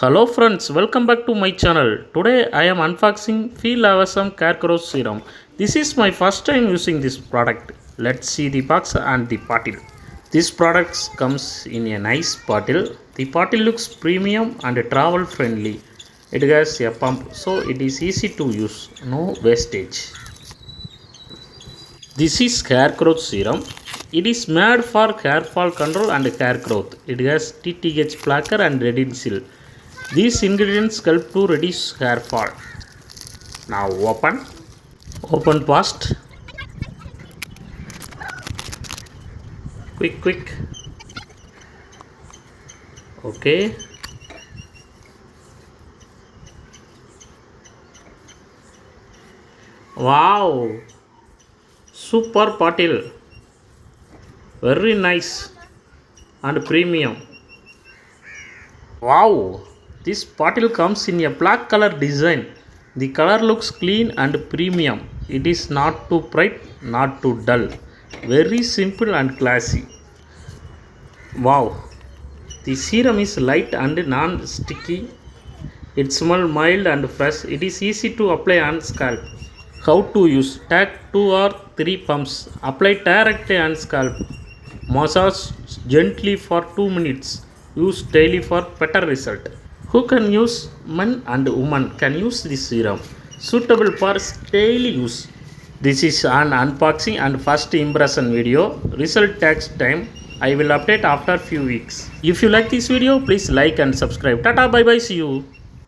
Hello friends, welcome back to my channel. Today I am unboxing Feel Awesome Carecrow Serum. This is my first time using this product. Let's see the box and the bottle. This product comes in a nice bottle. The bottle looks premium and travel friendly. It has a pump so it is easy to use, no wastage. This is hair growth serum. It is made for hair fall control and hair growth. It has TTH blocker and Redensyl. These ingredients help to reduce hair fall. Now open fast, quick. Okay. Wow, super bottle, very nice and premium. Wow, this bottle comes in a black color design. The color looks clean and premium. It is not too bright, not too dull. Very simple and classy. Wow, the serum is light and non-sticky. It smells mild and fresh. It is easy to apply on scalp. How to use? Take 2 or 3 pumps. Apply directly on scalp. Massage gently for 2 minutes. Use daily for better result. Who can use? Men and women can use this serum. Suitable for daily use. This is an unboxing and first impression video. Result takes time. I will update after few weeks. If you like this video, please like and subscribe. Tata, bye bye, see you.